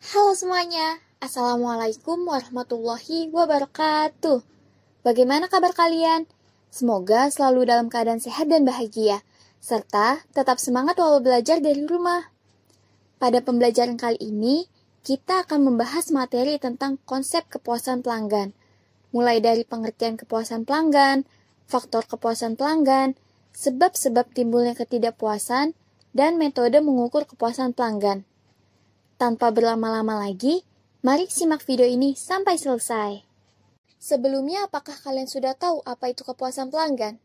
Halo semuanya, Assalamualaikum warahmatullahi wabarakatuh. Bagaimana kabar kalian? Semoga selalu dalam keadaan sehat dan bahagia, serta tetap semangat walau belajar dari rumah. Pada pembelajaran kali ini, kita akan membahas materi tentang konsep kepuasan pelanggan, mulai dari pengertian kepuasan pelanggan, faktor kepuasan pelanggan, sebab-sebab timbulnya ketidakpuasan, dan metode mengukur kepuasan pelanggan. Tanpa berlama-lama lagi, mari simak video ini sampai selesai. Sebelumnya, apakah kalian sudah tahu apa itu kepuasan pelanggan?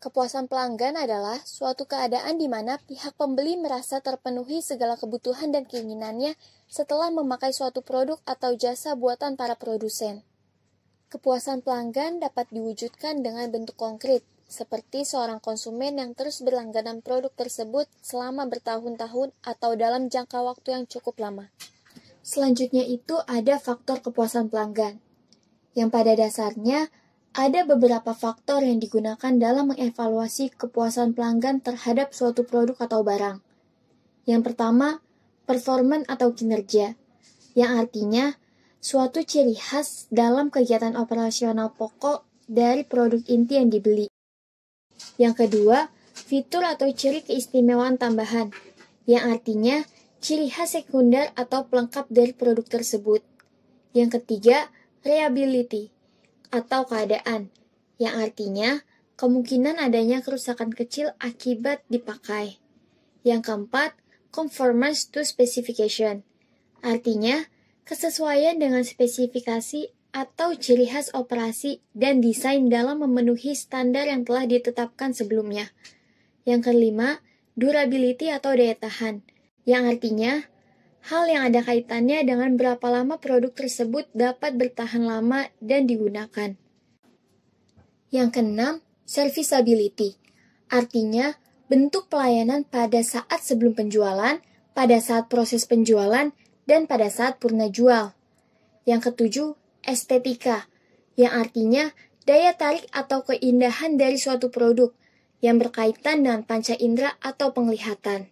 Kepuasan pelanggan adalah suatu keadaan di mana pihak pembeli merasa terpenuhi segala kebutuhan dan keinginannya setelah memakai suatu produk atau jasa buatan para produsen. Kepuasan pelanggan dapat diwujudkan dengan bentuk konkret, seperti seorang konsumen yang terus berlangganan produk tersebut selama bertahun-tahun atau dalam jangka waktu yang cukup lama. Selanjutnya itu ada faktor kepuasan pelanggan, yang pada dasarnya ada beberapa faktor yang digunakan dalam mengevaluasi kepuasan pelanggan terhadap suatu produk atau barang. Yang pertama, performan atau kinerja, yang artinya suatu ciri khas dalam kegiatan operasional pokok dari produk inti yang dibeli. Yang kedua, fitur atau ciri keistimewaan tambahan, yang artinya ciri khas sekunder atau pelengkap dari produk tersebut. Yang ketiga, reliability atau keadaan, yang artinya kemungkinan adanya kerusakan kecil akibat dipakai. Yang keempat, conformance to specification, artinya kesesuaian dengan spesifikasi atau ciri khas operasi dan desain dalam memenuhi standar yang telah ditetapkan sebelumnya. Yang kelima, durability atau daya tahan, yang artinya hal yang ada kaitannya dengan berapa lama produk tersebut dapat bertahan lama dan digunakan. Yang keenam, serviceability, artinya bentuk pelayanan pada saat sebelum penjualan, pada saat proses penjualan, dan pada saat purna jual. Yang ketujuh, estetika, yang artinya daya tarik atau keindahan dari suatu produk yang berkaitan dengan panca indera atau penglihatan.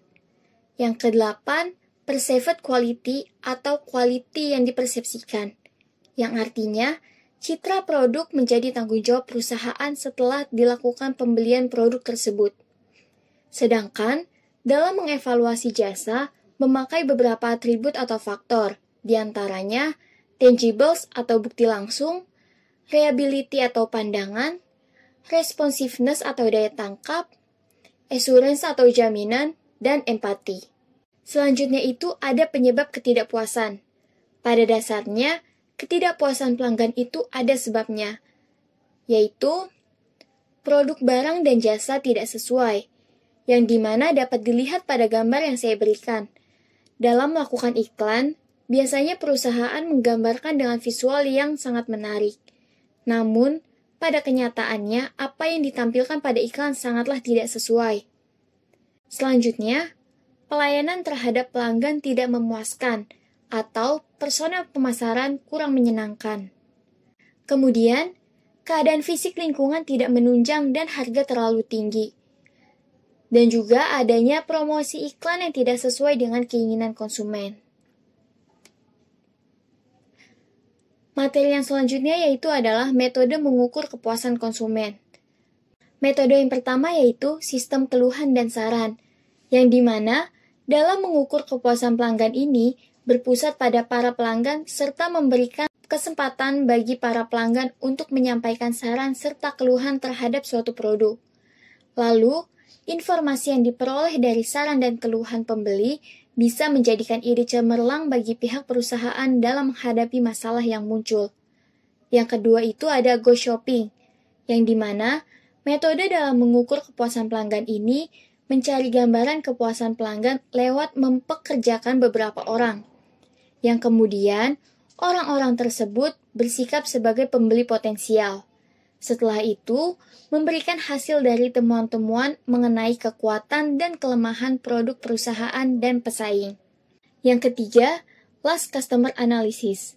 Yang kedelapan, perceived quality atau quality yang dipersepsikan, yang artinya citra produk menjadi tanggung jawab perusahaan setelah dilakukan pembelian produk tersebut. Sedangkan dalam mengevaluasi jasa, memakai beberapa atribut atau faktor, diantaranya tangibles atau bukti langsung, reliability atau pandangan, responsiveness atau daya tangkap, assurance atau jaminan, dan empati. Selanjutnya itu ada penyebab ketidakpuasan. Pada dasarnya, ketidakpuasan pelanggan itu ada sebabnya, yaitu produk barang dan jasa tidak sesuai, yang dimana dapat dilihat pada gambar yang saya berikan. Dalam melakukan iklan, biasanya perusahaan menggambarkan dengan visual yang sangat menarik. Namun, pada kenyataannya, apa yang ditampilkan pada iklan sangatlah tidak sesuai. Selanjutnya, pelayanan terhadap pelanggan tidak memuaskan, atau personel pemasaran kurang menyenangkan. Kemudian, keadaan fisik lingkungan tidak menunjang dan harga terlalu tinggi. Dan juga adanya promosi iklan yang tidak sesuai dengan keinginan konsumen. Materi yang selanjutnya yaitu adalah metode mengukur kepuasan konsumen. Metode yang pertama yaitu sistem keluhan dan saran, yang dimana dalam mengukur kepuasan pelanggan ini berpusat pada para pelanggan serta memberikan kesempatan bagi para pelanggan untuk menyampaikan saran serta keluhan terhadap suatu produk. Lalu, informasi yang diperoleh dari saran dan keluhan pembeli bisa menjadikan ide cemerlang bagi pihak perusahaan dalam menghadapi masalah yang muncul. Yang kedua itu ada go shopping, yang dimana metode dalam mengukur kepuasan pelanggan ini mencari gambaran kepuasan pelanggan lewat mempekerjakan beberapa orang, yang kemudian orang-orang tersebut bersikap sebagai pembeli potensial. Setelah itu, memberikan hasil dari temuan-temuan mengenai kekuatan dan kelemahan produk perusahaan dan pesaing. Yang ketiga, last customer analysis,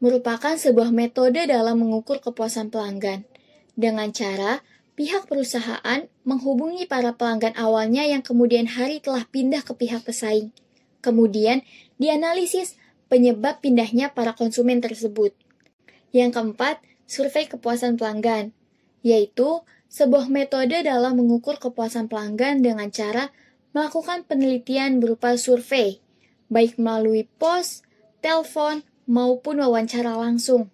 merupakan sebuah metode dalam mengukur kepuasan pelanggan, dengan cara pihak perusahaan menghubungi para pelanggan awalnya yang kemudian hari telah pindah ke pihak pesaing. Kemudian, dianalisis penyebab pindahnya para konsumen tersebut. Yang keempat, survei kepuasan pelanggan, yaitu sebuah metode dalam mengukur kepuasan pelanggan dengan cara melakukan penelitian berupa survei, baik melalui pos, telepon, maupun wawancara langsung.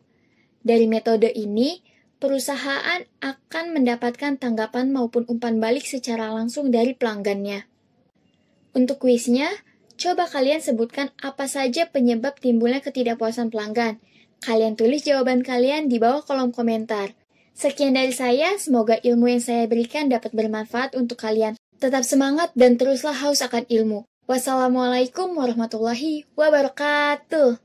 Dari metode ini, perusahaan akan mendapatkan tanggapan maupun umpan balik secara langsung dari pelanggannya. Untuk kuisnya, coba kalian sebutkan apa saja penyebab timbulnya ketidakpuasan pelanggan. Kalian tulis jawaban kalian di bawah kolom komentar. Sekian dari saya, semoga ilmu yang saya berikan dapat bermanfaat untuk kalian. Tetap semangat dan teruslah haus akan ilmu. Wassalamualaikum warahmatullahi wabarakatuh.